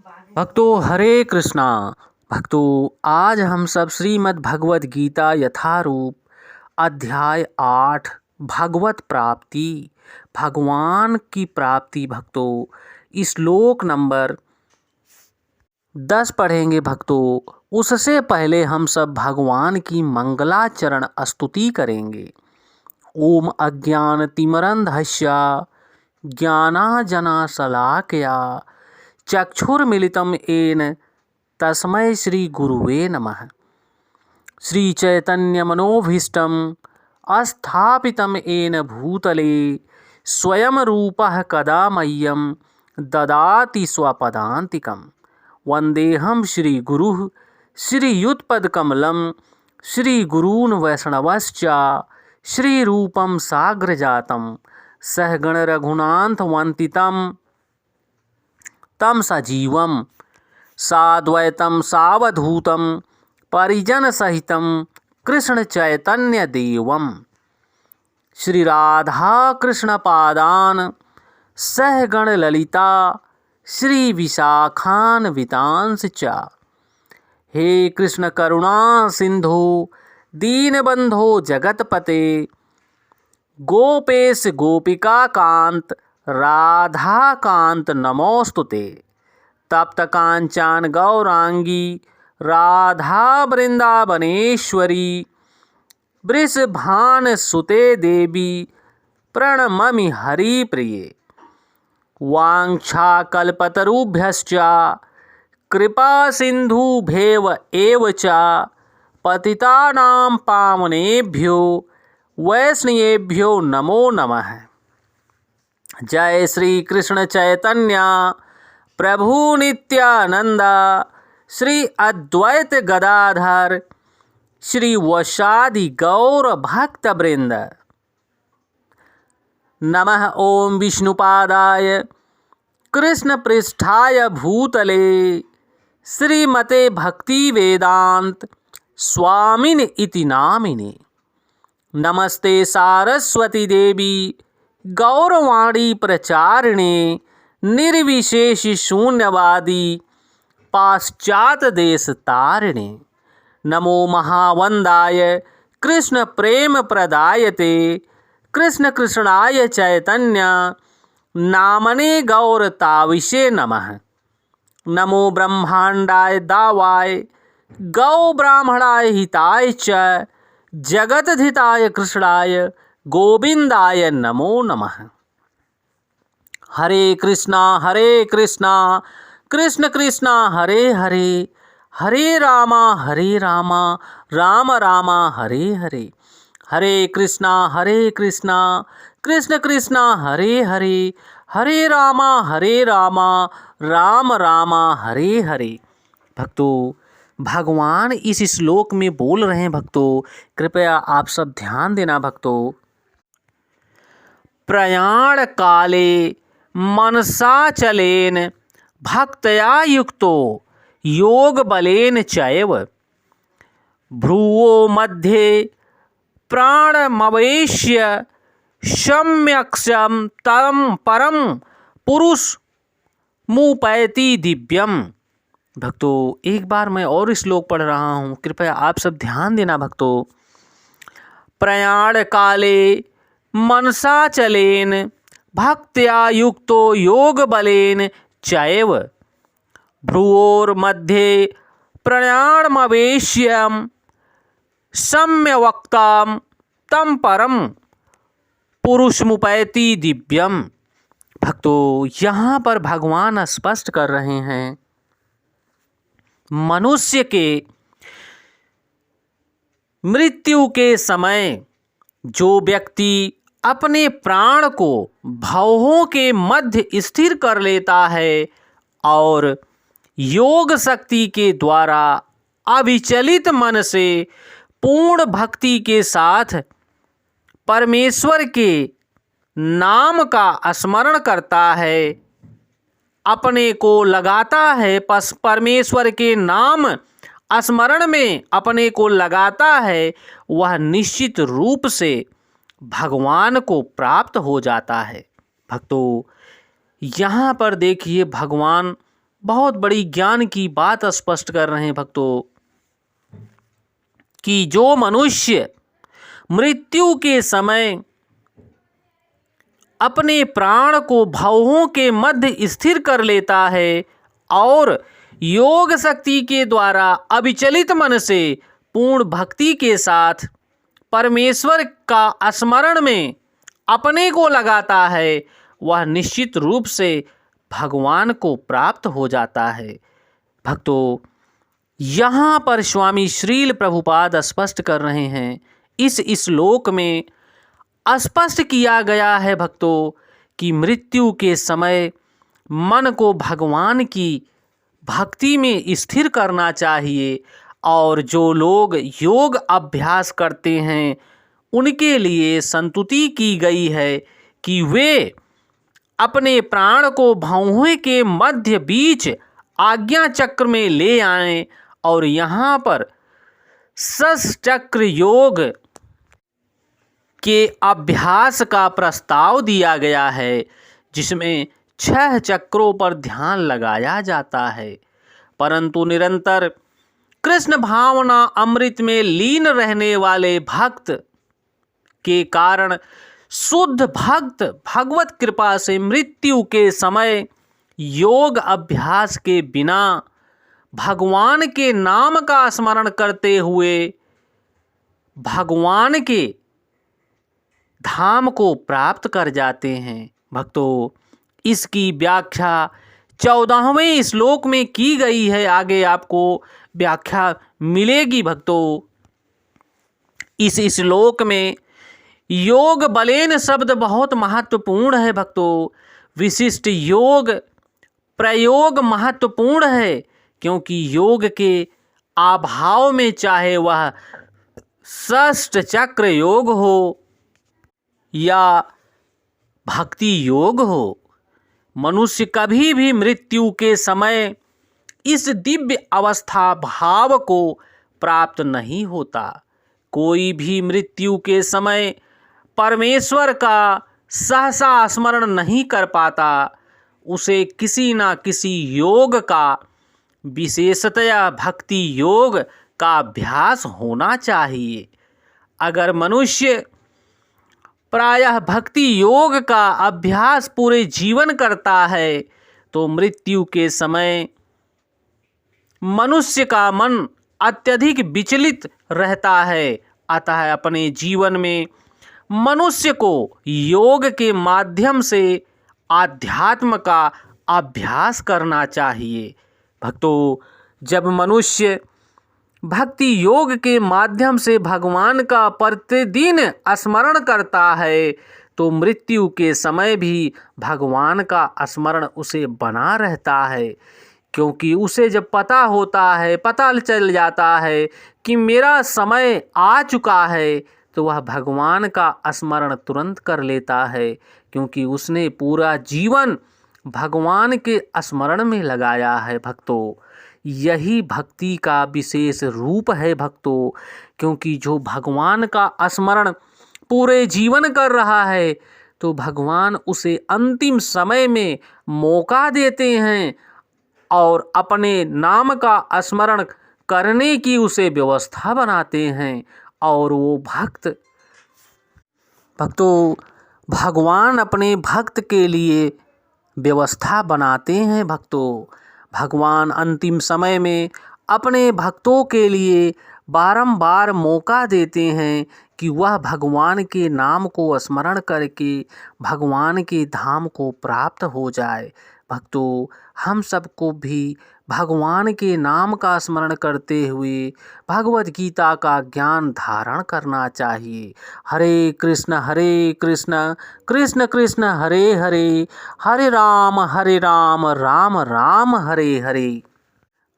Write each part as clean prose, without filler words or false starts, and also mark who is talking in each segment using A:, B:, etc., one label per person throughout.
A: भक्तों हरे कृष्णा। भक्तों आज हम सब श्रीमद् भगवद गीता यथारूप अध्याय 8 भगवत प्राप्ति भगवान की प्राप्ति भक्तों श्लोक नंबर 10 पढ़ेंगे भक्तों। उससे पहले हम सब भगवान की मंगलाचरण स्तुति करेंगे। ओम अज्ञानतिमिरन्धस्य ज्ञानांजनशलाकया चक्षुर्मिलितं येन तस्मै श्री गुरुवे नमः। श्री चैतन्य मनोभीष्टं स्थापितं येन भूतले स्वयं रूपः कदा मह्यं ददाति स्वपदान्तिकं। वन्देऽहं श्री गुरुः श्रीयुतपदकमलं श्री गुरून् वैष्णवश्च श्री रूपं साग्रजातं सहगण रघुनाथवन्दितं तम सजीवं साद्वैतं सावधूतं परिजन सहितं कृष्ण चैतन्य देवं श्री राधा कृष्ण पादान सहगण ललिता श्री विशाखान वितांस च। हे कृष्ण करुणा सिंधु दीनबंधो जगतपते गोपेश गोपिका कांत राधा कांत नमोस्तुते। तप्त कांचन गौरांगी राधा वृंदावनेश्वरी वृषभान सुते देवी प्रणममि हरिप्रिये। वाञ्छाकल्पतरुभ्यश्च कृपा सिन्धुभ्येव एव च पतितानां पावनेभ्यो वैष्णवेभ्यो नमो नमः। जय श्री कृष्ण चैतन्य प्रभु नित्यानंद श्री अद्वैत गदाधर श्री वशादि गौर भक्त वृंद। नमः ओम विष्णुपादाय कृष्ण पृष्ठाय भूतले श्रीमते भक्ति वेदांत स्वामिन इति नामिने। नमस्ते सारस्वती देवी गौरवाणी प्रचारिणे निर्विशेष शून्यवादी पाश्चात देश तारिणे। नमो महावंदाय कृष्ण प्रेम प्रदायते कृष्ण कृष्णाय चैतन्य नामने गौरताविषे नमः। नमो ब्रह्मांडाय दावाय गौ ब्राह्मणाय हिताय च जगतधिताय कृष्णाय गोविंदाय नमो नमः। हरे कृष्णा कृष्ण कृष्णा हरे हरे हरे रामा राम राम हरे हरे। हरे कृष्णा कृष्ण कृष्णा हरे हरे हरे रामा राम राम हरे हरे। भक्तों भगवान इस श्लोक में बोल रहे हैं भक्तों, कृपया आप सब ध्यान देना भक्तों। प्रयाण काले मनसा चलेन भक्तया युक्तो योग बलेन चैव भ्रुवो मध्ये प्राणमवेश्य सम्यक्षं तं परम पुरुष मुपैति दिव्यम। भक्तों एक बार मैं और श्लोक पढ़ रहा हूँ, कृपया आप सब ध्यान देना भक्तों। प्रयाण काले मनसा चलेन भक्त्या युक्तो योग बलेन चैव भ्रुवोर्मध्ये प्रयाणमवेश्यं सम्यक्तं तं परम पुरुषमुपैति दिव्यम। भक्तों यहाँ पर भगवान स्पष्ट कर रहे हैं, मनुष्य के मृत्यु के समय जो व्यक्ति अपने प्राण को भवों के मध्य स्थिर कर लेता है और योग शक्ति के द्वारा अविचलित मन से पूर्ण भक्ति के साथ परमेश्वर के नाम का स्मरण करता है, अपने को लगाता है, परमेश्वर के नाम स्मरण में अपने को लगाता है, वह निश्चित रूप से भगवान को प्राप्त हो जाता है। भक्तों यहाँ पर देखिए भगवान बहुत बड़ी ज्ञान की बात स्पष्ट कर रहे हैं भक्तों कि जो मनुष्य मृत्यु के समय अपने प्राण को भावों के मध्य स्थिर कर लेता है और योग शक्ति के द्वारा अविचलित मन से पूर्ण भक्ति के साथ परमेश्वर का स्मरण में अपने को लगाता है, वह निश्चित रूप से भगवान को प्राप्त हो जाता है। भक्तों, यहाँ पर स्वामी श्रील प्रभुपाद स्पष्ट कर रहे हैं, इस श्लोक में स्पष्ट किया गया है भक्तों कि मृत्यु के समय मन को भगवान की भक्ति में स्थिर करना चाहिए और जो लोग योग अभ्यास करते हैं उनके लिए संतुति की गई है कि वे अपने प्राण को भौहों के मध्य बीच आज्ञा चक्र में ले आएं और यहाँ पर षष्चक्र योग के अभ्यास का प्रस्ताव दिया गया है, जिसमें 6 चक्रों पर ध्यान लगाया जाता है। परंतु निरंतर कृष्ण भावना अमृत में लीन रहने वाले भक्त के कारण शुद्ध भक्त भगवत कृपा से मृत्यु के समय योग अभ्यास के बिना भगवान के नाम का स्मरण करते हुए भगवान के धाम को प्राप्त कर जाते हैं। भक्तों, इसकी व्याख्या 14वें श्लोक में की गई है, आगे आपको व्याख्या मिलेगी। भक्तों, इस श्लोक में योग बलेन शब्द बहुत महत्वपूर्ण है। भक्तों, विशिष्ट योग प्रयोग महत्वपूर्ण है, क्योंकि योग के अभाव में चाहे वह षष्ठ चक्र योग हो या भक्ति योग हो, मनुष्य कभी भी मृत्यु के समय इस दिव्य अवस्था भाव को प्राप्त नहीं होता। कोई भी मृत्यु के समय परमेश्वर का सहसा स्मरण नहीं कर पाता, उसे किसी न किसी योग का, विशेषतया भक्ति योग का अभ्यास होना चाहिए। अगर मनुष्य प्रायः भक्ति योग का अभ्यास पूरे जीवन करता है तो मृत्यु के समय मनुष्य का मन अत्यधिक विचलित रहता है। अतः अपने जीवन में मनुष्य को योग के माध्यम से आध्यात्म का अभ्यास करना चाहिए। भक्तों, जब मनुष्य भक्ति योग के माध्यम से भगवान का प्रतिदिन स्मरण करता है तो मृत्यु के समय भी भगवान का स्मरण उसे बना रहता है, क्योंकि उसे जब पता चल जाता है कि मेरा समय आ चुका है, तो वह भगवान का स्मरण तुरंत कर लेता है, क्योंकि उसने पूरा जीवन भगवान के स्मरण में लगाया है। भक्तों, यही भक्ति का विशेष रूप है। भक्तों, क्योंकि जो भगवान का स्मरण पूरे जीवन कर रहा है तो भगवान उसे अंतिम समय में मौका देते हैं और अपने नाम का स्मरण करने की उसे व्यवस्था बनाते हैं और वो भक्तों भगवान अपने भक्त के लिए व्यवस्था बनाते हैं। भक्तों, भगवान अंतिम समय में अपने भक्तों के लिए बारंबार मौका देते हैं कि वह भगवान के नाम को स्मरण करके भगवान के धाम को प्राप्त हो जाए। भक्तों, हम सबको भी भगवान के नाम का स्मरण करते हुए भगवद गीता का ज्ञान धारण करना चाहिए। हरे कृष्ण कृष्ण कृष्ण हरे हरे, हरे राम राम राम हरे हरे।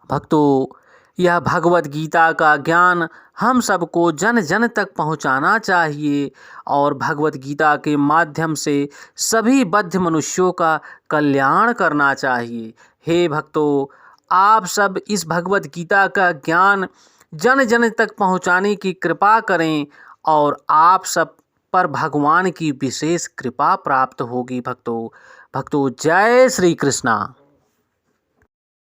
A: भक्तों, यह भगवद गीता का ज्ञान हम सबको जन जन तक पहुंचाना चाहिए और भगवद गीता के माध्यम से सभी बद्ध मनुष्यों का कल्याण करना चाहिए। हे भक्तों, आप सब इस भगवद गीता का ज्ञान जन जन तक पहुंचाने की कृपा करें और आप सब पर भगवान की विशेष कृपा प्राप्त होगी। भक्तों, जय श्री कृष्णा।